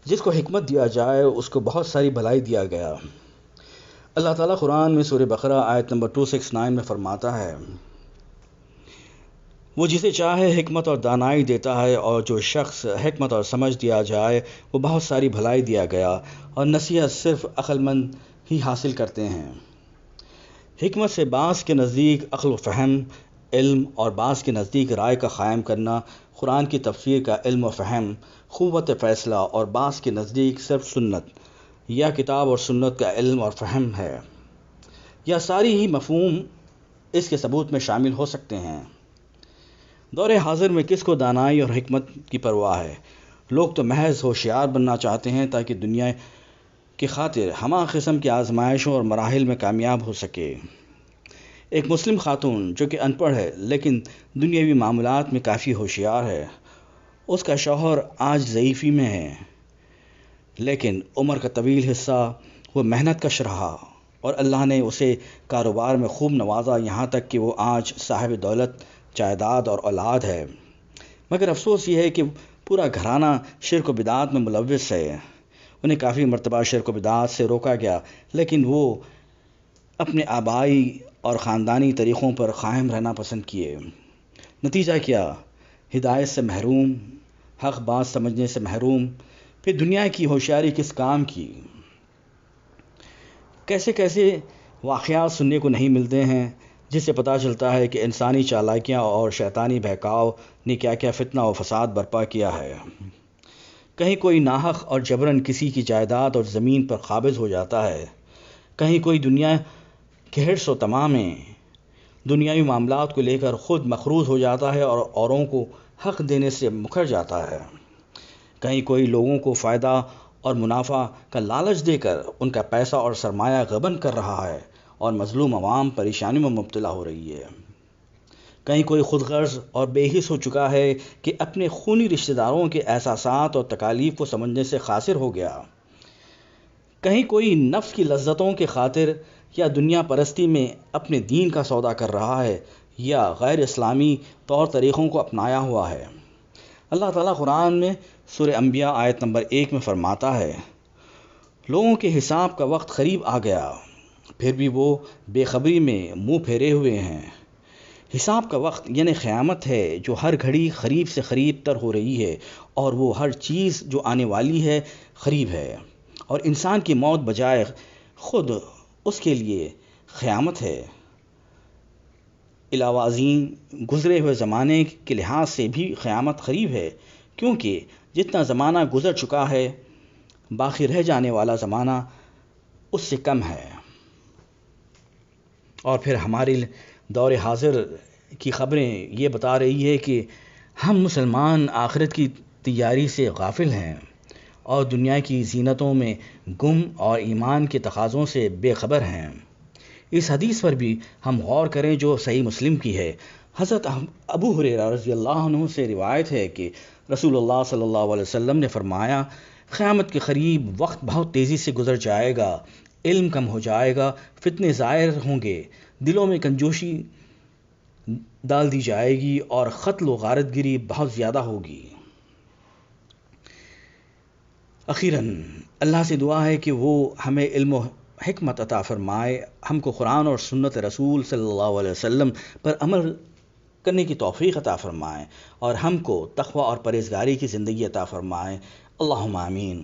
جس کو حکمت دیا جائے اس کو بہت ساری بھلائی دیا گیا۔ اللہ تعالیٰ قرآن میں سورہ بقرہ آیت نمبر 269 میں فرماتا ہے، وہ جسے چاہے حکمت اور دانائی دیتا ہے، اور جو شخص حکمت اور سمجھ دیا جائے وہ بہت ساری بھلائی دیا گیا، اور نصیحت صرف عقل مند ہی حاصل کرتے ہیں۔ حکمت سے بعض کے نزدیک عقل و فہم، علم، اور بعض کے نزدیک رائے کا قائم کرنا، قرآن کی تفسیر کا علم و فہم، قوت فیصلہ، اور بعض کے نزدیک صرف سنت یا کتاب اور سنت کا علم اور فہم ہے۔ یا ساری ہی مفہوم اس کے ثبوت میں شامل ہو سکتے ہیں۔ دور حاضر میں کس کو دانائی اور حکمت کی پرواہ ہے؟ لوگ تو محض ہوشیار بننا چاہتے ہیں تاکہ دنیا کی خاطر ہمہ قسم کی آزمائشوں اور مراحل میں کامیاب ہو سکے۔ ایک مسلم خاتون جو کہ ان پڑھ ہے لیکن دنیاوی معاملات میں کافی ہوشیار ہے، اس کا شوہر آج ضعیفی میں ہے، لیکن عمر کا طویل حصہ وہ محنت کش رہا اور اللہ نے اسے کاروبار میں خوب نوازا، یہاں تک کہ وہ آج صاحب دولت، جائیداد اور اولاد ہے۔ مگر افسوس یہ ہے کہ پورا گھرانہ شرک و بدعات میں ملوث ہے۔ انہیں کافی مرتبہ شرک و بدعات سے روکا گیا، لیکن وہ اپنے آبائی اور خاندانی طریقوں پر قائم رہنا پسند کیے۔ نتیجہ کیا؟ ہدایت سے محروم، حق بات سمجھنے سے محروم۔ پھر دنیا کی ہوشیاری کس کام کی؟ کیسے کیسے واقعات سننے کو نہیں ملتے ہیں جس سے پتہ چلتا ہے کہ انسانی چالاکیاں اور شیطانی بہکاؤ نے کیا کیا فتنہ و فساد برپا کیا ہے۔ کہیں کوئی ناحق اور جبراً کسی کی جائیداد اور زمین پر قابض ہو جاتا ہے، کہیں کوئی دنیا کے حرص و طمع میں دنیاوی معاملات کو لے کر خود مقروض ہو جاتا ہے اور اوروں کو حق دینے سے مکر جاتا ہے، کہیں کوئی لوگوں کو فائدہ اور منافع کا لالچ دے کر ان کا پیسہ اور سرمایہ غبن کر رہا ہے اور مظلوم عوام پریشانی میں مبتلا ہو رہی ہے، کہیں کوئی خود غرض اور بے حس ہو چکا ہے کہ اپنے خونی رشتہ داروں کے احساسات اور تکالیف کو سمجھنے سے قاصر ہو گیا، کہیں کوئی نفس کی لذتوں کے خاطر یا دنیا پرستی میں اپنے دین کا سودا کر رہا ہے یا غیر اسلامی طور طریقوں کو اپنایا ہوا ہے۔ اللہ تعالیٰ قرآن میں سورہ انبیاء آیت نمبر 1 میں فرماتا ہے، لوگوں کے حساب کا وقت قریب آ گیا، پھر بھی وہ بے خبری میں منہ پھیرے ہوئے ہیں۔ حساب کا وقت یعنی قیامت ہے جو ہر گھڑی قریب سے قریب تر ہو رہی ہے، اور وہ ہر چیز جو آنے والی ہے قریب ہے، اور انسان کی موت بجائے خود اس کے لیے قیامت ہے۔ علاوہ ازیں گزرے ہوئے زمانے کے لحاظ سے بھی قیامت قریب ہے، کیونکہ جتنا زمانہ گزر چکا ہے باقی رہ جانے والا زمانہ اس سے کم ہے۔ اور پھر ہمارے دور حاضر کی خبریں یہ بتا رہی ہے کہ ہم مسلمان آخرت کی تیاری سے غافل ہیں اور دنیا کی زینتوں میں گم اور ایمان کے تقاضوں سے بے خبر ہیں۔ اس حدیث پر بھی ہم غور کریں جو صحیح مسلم کی ہے۔ حضرت ابو ہریرہ رضی اللہ عنہ سے روایت ہے کہ رسول اللہ صلی اللہ علیہ وسلم نے فرمایا، قیامت کے قریب وقت بہت تیزی سے گزر جائے گا، علم کم ہو جائے گا، فتنے ظاہر ہوں گے، دلوں میں کنجوسی ڈال دی جائے گی اور قتل و غارت گری بہت زیادہ ہوگی۔ اخیراً اللہ سے دعا ہے کہ وہ ہمیں علم و حکمت عطا فرمائے، ہم کو قرآن اور سنت رسول صلی اللہ علیہ وسلم پر عمل کرنے کی توفیق عطا فرمائے، اور ہم کو تقوی اور پرہیزگاری کی زندگی عطا فرمائے۔ اللہم آمین۔